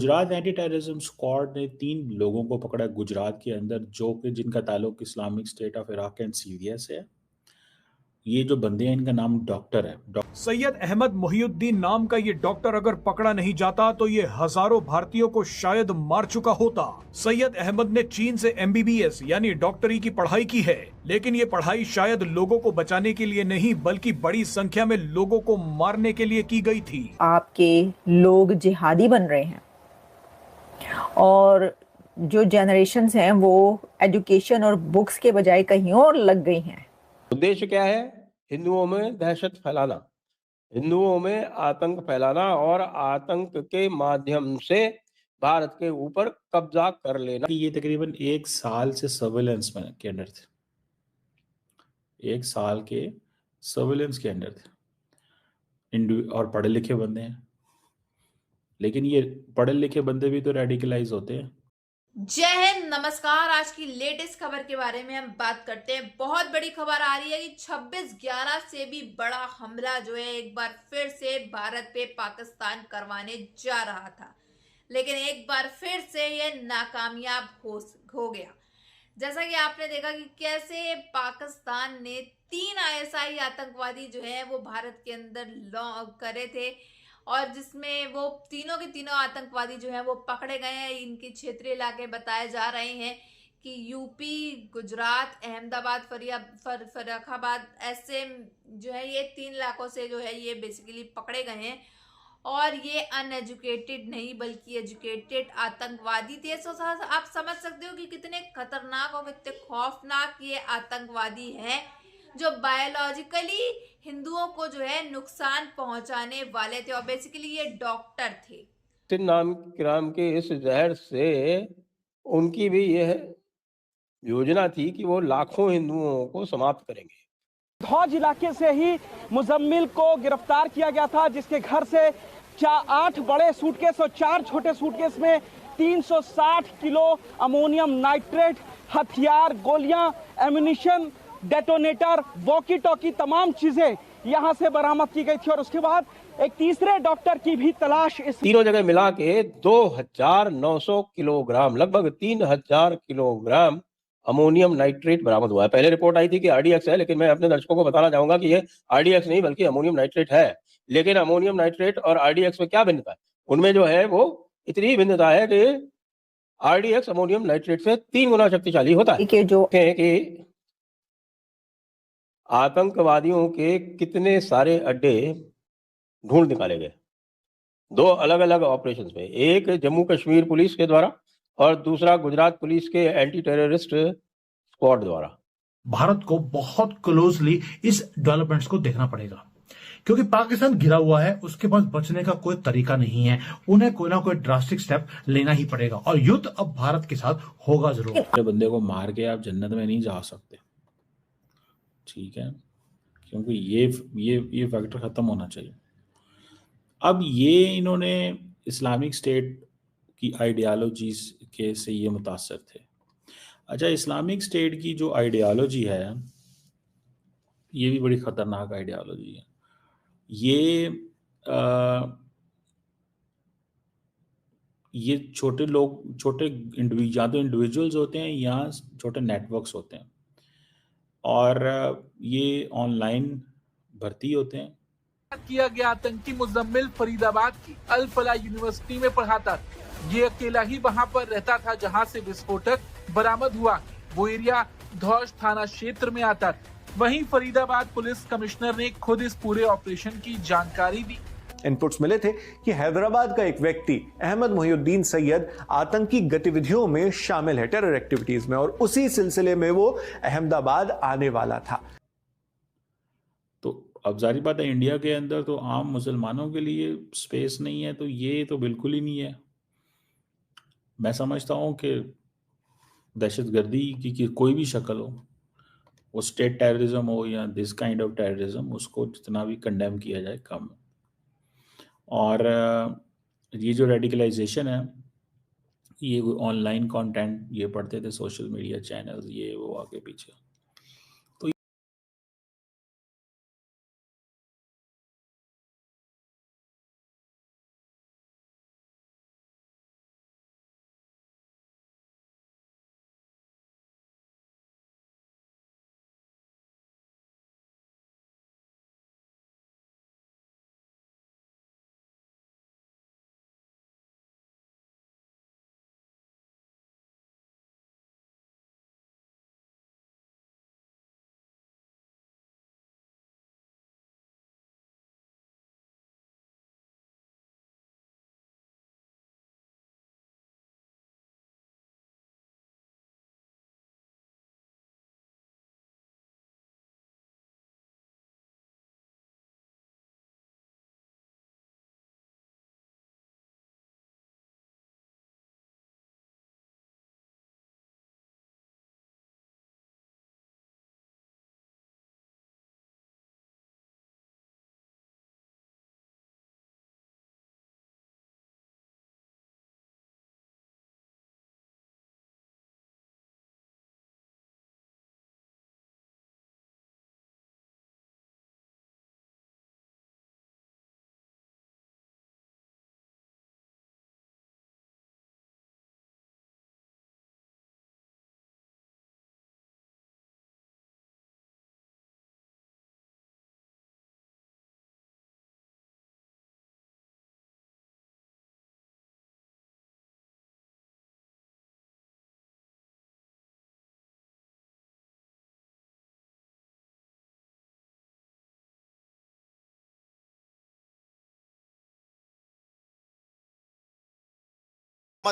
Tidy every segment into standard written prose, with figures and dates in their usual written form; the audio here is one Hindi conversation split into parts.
गुजरात एंटी टेररिज्म स्क्वाड ने 3 लोगों को पकड़ा गुजरात के अंदर जो कि जिनका ताल्लुक Islamic state of Iraq and Syria से है। ये जो बंदे हैं इनका नाम डॉक्टर है। सैयद अहमद मोहिउद्दीन नाम का ये डॉक्टर अगर पकड़ा नहीं जाता तो ये हजारों भारतीयों को शायद मार चुका होता। सैयद अहमद ने चीन से एमबीबीएस यानी डॉक्टरी की पढ़ाई की है, लेकिन ये पढ़ाई शायद लोगों को बचाने के लिए नहीं बल्कि बड़ी संख्या में लोगों को मारने के लिए की गई थी। आपके लोग जिहादी बन रहे हैं और जो जनरेशन्स हैं वो एजुकेशन और बुक्स के बजाय कहीं और लग गई हैं। उद्देश्य क्या है? हिंदुओं में दहशत फैलाना, हिंदुओं में आतंक फैलाना और आतंक के माध्यम से भारत के ऊपर कब्जा कर लेना। ये तकरीबन 1 साल से सर्विलेंस में के अंडर थे। 1 साल के सर्विलेंस के अंडर थे और पढ़े लिखे बंदे हैं, लेकिन ये पढ़े लिखे बंदे भी तो रेडिकलाइज होते हैं। जय हिंद, नमस्कार। आज की लेटेस्ट खबर के बारे में हम बात करते हैं। बहुत बड़ी खबर आ रही है कि 26/11 से भी बड़ा हमला जो है एक बार फिर से भारत पे पाकिस्तान करवाने जा रहा था, लेकिन एक बार फिर से ये नाकामयाब हो गया। जैसा कि आपने देखा कि कैसे पाकिस्तान ने 3 आईएसआई आतंकवादी जो है वो भारत के अंदर करे थे और जिसमें वो तीनों के तीनों आतंकवादी जो हैं वो पकड़े गए हैं। इनके क्षेत्रीय इलाके बताए जा रहे हैं कि यूपी, गुजरात, अहमदाबाद, फर्रुखाबाद ऐसे जो है ये 3 इलाकों से जो है ये बेसिकली पकड़े गए हैं और ये अनएजुकेटेड नहीं बल्कि एजुकेटेड आतंकवादी थे। सो आप समझ सकते हो कि कितने खतरनाक और कितने खौफनाक ये आतंकवादी हैं जो बायोलॉजिकली हिंदुओं को जो है नुकसान पहुंचाने वाले थे और बेसिकली ये डॉक्टर थे। सिंह नाम किराम के इस जहर से उनकी भी यह योजना थी कि वो लाखों हिंदुओं को समाप्त करेंगे। धौज इलाके से ही मुजम्मिल को गिरफ्तार किया गया था, जिसके घर से 8 बड़े सूटकेस और 4 छोटे सूटकेस में 360 किलो अमोनियम नाइट्रेट, हथियार, गोलियां, एम्यूनिशन, डेटोनेटर, वॉकी टॉकी, तमाम चीजें यहां से बरामद की गई थी। और उसके बाद एक तीसरे डॉक्टर की भी तलाश इस तीनों जगह मिला के 2900 किलोग्राम, लगभग 3000 किलोग्राम अमोनियम नाइट्रेट बरामद हुआ है। पहले रिपोर्ट आई थी कि आरडीएक्स है, लेकिन मैं अपने दर्शकों को बताना चाहूंगा कि ये आरडीएक्स नहीं बल्कि अमोनियम नाइट्रेट है। लेकिन अमोनियम नाइट्रेट और आरडीएक्स में क्या भिन्नता है? उनमें जो है वो इतनी भिन्नता है कि आरडीएक्स अमोनियम नाइट्रेट से 3 गुना शक्तिशाली होता है। कि आतंकवादियों के कितने सारे अड्डे ढूंढ निकाले गए 2 अलग-अलग ऑपरेशंस में, एक जम्मू कश्मीर पुलिस के द्वारा और दूसरा गुजरात पुलिस के एंटी टेररिस्ट स्क्वाड द्वारा। भारत को बहुत क्लोजली इस डेवलपमेंट्स को देखना पड़ेगा, क्योंकि पाकिस्तान घिरा हुआ है, उसके पास बचने का कोई तरीका नहीं है। उन्हें कोई ना कोई ड्रास्टिक स्टेप लेना ही पड़ेगा और युद्ध अब भारत के साथ होगा जरूर। बंदे को मार के आप जन्नत में नहीं जा सकते, ठीक है, क्योंकि ये फैक्टर खत्म होना चाहिए। अब ये इन्होंने इस्लामिक स्टेट की आइडियालॉजीज के से ये मुतासर थे। अच्छा, इस्लामिक स्टेट की जो आइडियालॉजी है ये भी बड़ी ख़तरनाक आइडियालॉजी है। ये छोटे लोग, छोटे या तो इंडिविजुअल्स होते हैं या छोटे नेटवर्क्स होते हैं और ये ऑनलाइन भर्ती होते हैं। किया गया आतंकी मुजम्मिल फरीदाबाद की अल फलाह यूनिवर्सिटी में पढ़ाता था। ये अकेला ही वहां पर रहता था जहां से विस्फोटक बरामद हुआ। वो एरिया धौज थाना क्षेत्र में आता था। वहीं फरीदाबाद पुलिस कमिश्नर ने खुद इस पूरे ऑपरेशन की जानकारी दी। इनपुट्स मिले थे कि हैदराबाद का एक व्यक्ति अहमद मोहिउद्दीन सैयद आतंकी गतिविधियों में शामिल है, टेरर एक्टिविटीज में, और उसी सिलसिले में वो अहमदाबाद आने वाला था। तो अब जारी बात है, इंडिया के अंदर तो आम मुसलमानों के लिए स्पेस नहीं है, तो ये तो बिल्कुल ही नहीं है। मैं समझता हूँ कि दहशतगर्दी की कोई भी शक्ल हो, वो स्टेट टेररिज्म हो या दिस काइंड ऑफ टेररिज्म, उसको जितना भी कंडेम किया जाए कम है। और ये जो रेडिकलाइजेशन है, ये ऑनलाइन कंटेंट ये पढ़ते थे, सोशल मीडिया चैनल्स, ये वो आगे पीछे।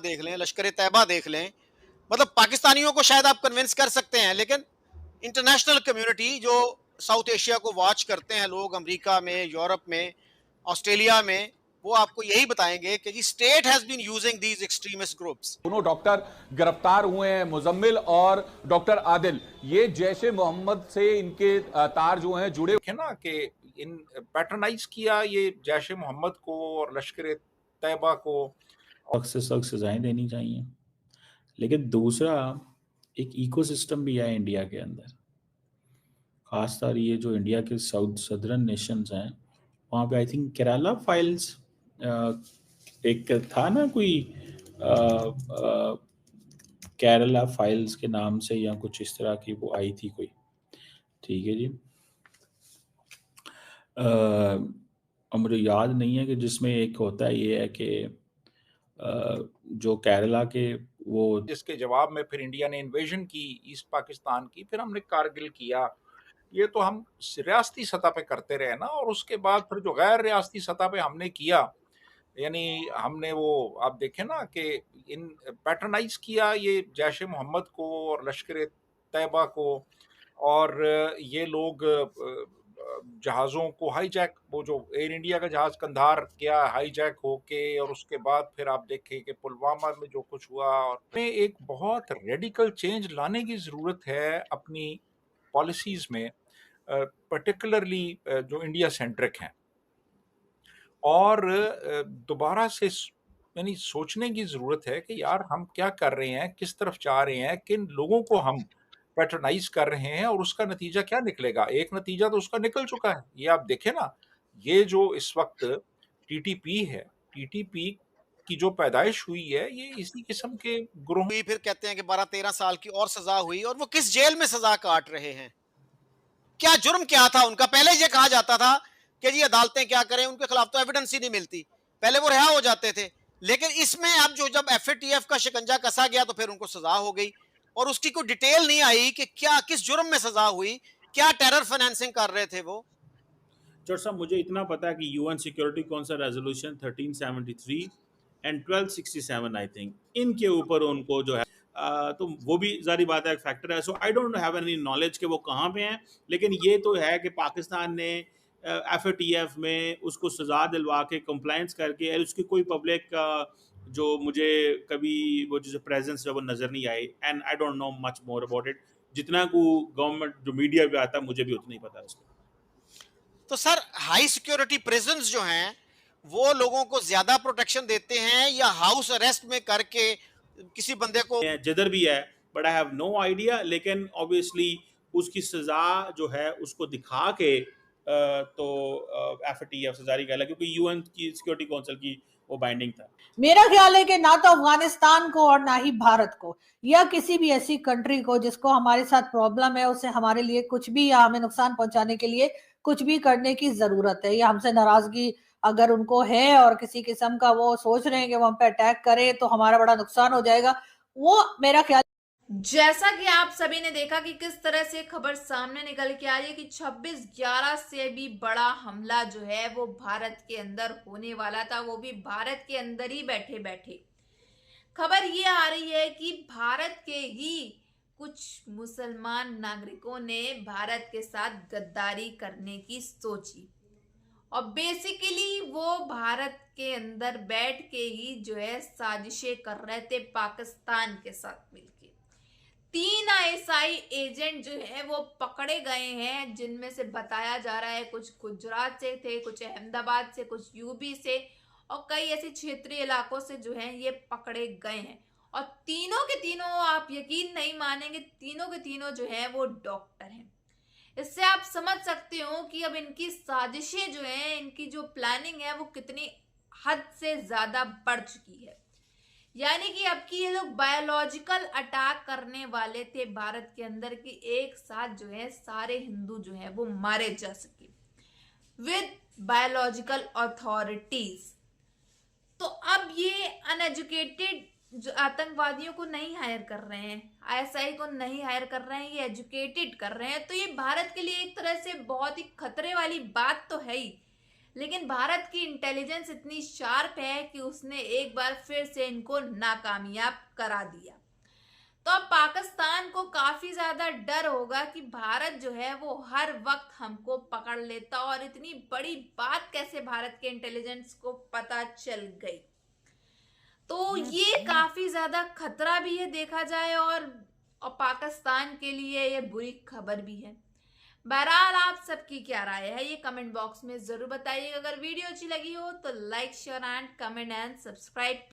देख लें, लश्कर तैयबा देख लें, मतलब पाकिस्तानियों को शायद आप कन्विंस कर सकते हैं, लेकिन इंटरनेशनल कम्युनिटी जो साउथ एशिया को वॉच करते हैं लोग, अमेरिका में, यूरोप में, ऑस्ट्रेलिया में, वो आपको यही बताएंगे कि जी state has been using these extremist groups. दोनों डॉक्टर गिरफ्तार हुए हैं, मुजम्मिल और डॉक्टर आदिल। ये जैश ए मोहम्मद से इनके तार जो हैं जुड़े हैं ना, कि इन पैटर्नाइज किया ये जैश ए मोहम्मद को और लश्कर तैयबा को। सख्त से सख्त सजाएं देनी चाहिए, लेकिन दूसरा एक इकोसिस्टम भी है इंडिया के अंदर, खासतौर ये जो इंडिया के साउथ सदर्न नेशंस हैं, वहाँ पे आई थिंक केरला फाइल्स एक था ना, कोई केरला फाइल्स के नाम से या कुछ इस तरह की वो आई थी कोई, ठीक है जी। और मुझे याद नहीं है कि जिसमें एक होता है ये है कि जो केरला के वो, जिसके जवाब में फिर इंडिया ने इन्वेजन की ईस्ट पाकिस्तान की, फिर हमने कारगिल किया। ये तो हम रियासती सतह पे करते रहे ना, और उसके बाद फिर जो गैर रियासती सतह पे हमने किया, यानी हमने वो आप देखें ना कि इन पैटर्नाइज किया ये जैश ए मोहम्मद को और लश्कर तैयबा को, और ये लोग जहाज़ों को हाईजैक, वो जो एयर इंडिया का जहाज़ कंधार गया हाईजैक होके, और उसके बाद फिर आप देखें कि पुलवामा में जो कुछ हुआ। और हमें एक बहुत रेडिकल चेंज लाने की ज़रूरत है अपनी पॉलिसीज़ में, पर्टिकुलरली जो इंडिया सेंट्रिक हैं, और दोबारा से यानी सोचने की ज़रूरत है कि यार हम क्या कर रहे हैं, किस तरफ जा रहे हैं, किन लोगों को हम पैटर्नाइज कर रहे हैं, और उसका नतीजा क्या निकलेगा। एक नतीजा तो उसका निकल चुका है, ये आप देखें ना, ये जो इस वक्त टीटीपी है, टीटीपी की जो पैदाइश हुई है ये इसी किस्म के ग्रोह। फिर कहते हैं कि 12-13 साल की और सजा हुई, और वो किस जेल में सजा काट रहे हैं, क्या जुर्म क्या था उनका। पहले ये कहा जाता था कि जी अदालतें क्या करें, उनके खिलाफ तो एविडेंस ही नहीं मिलती, पहले वो रिहा हो जाते थे। लेकिन इसमें अब जो जब एफएटीएफ का शिकंजा कसा गया तो फिर उनको सजा हो गई, और उसकी कोई डिटेल नहीं आई कि क्या किस जुर्म में सजा हुई, क्या टेरर फाइनेंसिंग कर रहे थे वो। जज साहब मुझे इतना पता है कि UN security council resolution 1373 and 1267 I think, इनके ऊपर उनको जो है तो वो भी जारी बात है एक फैक्टर है। So I don't have any knowledge कि वो कहाँ पे हैं, लेकिन ये तो है कि पाकिस्तान ने एफएटीएफ में उसको सजा दिलवा के कंप्लायंस करके, और उसकी कोई पब्लिक जो मुझे कभी वो जैसे प्रेजेंस है वो नज़र नहीं आई, and I don't know much more about it. जितना को गवर्नमेंट जो मीडिया पे आता है मुझे भी उतना ही पता है उसको। तो सर हाई सिक्योरिटी प्रिजन्स जो हैं वो लोगों को ज्यादा प्रोटेक्शन देते हैं, या हाउस अरेस्ट में करके किसी बंदे को, जिधर भी है, but I have no idea. लेकिन ऑब्वियसली उसकी सजा जो है उसको दिखा के तो एफएटीएफ से जारी किया, क्योंकि यूएन की सिक्योरिटी काउंसिल की वो बाइंडिंग था। मेरा ख्याल है कि ना तो अफगानिस्तान को और ना ही भारत को या किसी भी ऐसी कंट्री को जिसको हमारे साथ प्रॉब्लम है, उसे हमारे लिए कुछ भी या हमें नुकसान पहुंचाने के लिए कुछ भी करने की जरूरत है, या हमसे नाराजगी अगर उनको है और किसी किस्म का वो सोच रहे हैं कि वो हम पे अटैक करें तो हमारा बड़ा नुकसान हो जाएगा, वो मेरा ख्याल। जैसा कि आप सभी ने देखा कि किस तरह से खबर सामने निकल के आ रही है कि 26/11 से भी बड़ा हमला जो है वो भारत के अंदर होने वाला था, वो भी भारत के अंदर ही बैठे बैठे। खबर ये आ रही है कि भारत के ही कुछ मुसलमान नागरिकों ने भारत के साथ गद्दारी करने की सोची, और बेसिकली वो भारत के अंदर बैठ के ही जो है साजिशें कर रहे थे पाकिस्तान के साथ मिलकर। 3 आईएसआई एजेंट जो है वो पकड़े गए हैं, जिनमें से बताया जा रहा है कुछ गुजरात से थे, कुछ अहमदाबाद से, कुछ यूपी से, और कई ऐसे क्षेत्रीय इलाकों से जो है ये पकड़े गए हैं। और तीनों के तीनों, आप यकीन नहीं मानेंगे, तीनों के तीनों जो है वो डॉक्टर हैं। इससे आप समझ सकते हो कि अब इनकी साजिशें जो हैं, इनकी जो प्लानिंग है वो कितनी हद से ज्यादा बढ़ चुकी है। यानी कि अब की ये लोग बायोलॉजिकल अटैक करने वाले थे भारत के अंदर, कि एक साथ जो है सारे हिंदू जो है वो मारे जा सके विद बायोलॉजिकल अथॉरिटीज। तो अब ये अनएजुकेटेड जो आतंकवादियों को नहीं हायर कर रहे हैं, आईएसआई को नहीं हायर कर रहे हैं, ये एजुकेटेड कर रहे हैं। तो ये भारत के लिए एक तरह से बहुत ही खतरे वाली बात तो है ही, लेकिन भारत की इंटेलिजेंस इतनी शार्प है कि उसने एक बार फिर से इनको नाकामयाब करा दिया। तो अब पाकिस्तान को काफी ज्यादा डर होगा कि भारत जो है वो हर वक्त हमको पकड़ लेता, और इतनी बड़ी बात कैसे भारत के इंटेलिजेंस को पता चल गई। तो ये काफी ज्यादा खतरा भी है देखा जाए, और पाकिस्तान के लिए ये बुरी खबर भी है। बहरहाल आप सबकी क्या राय है ये कमेंट बॉक्स में जरूर बताइएगा। अगर वीडियो अच्छी लगी हो तो like, share and comment and subscribe.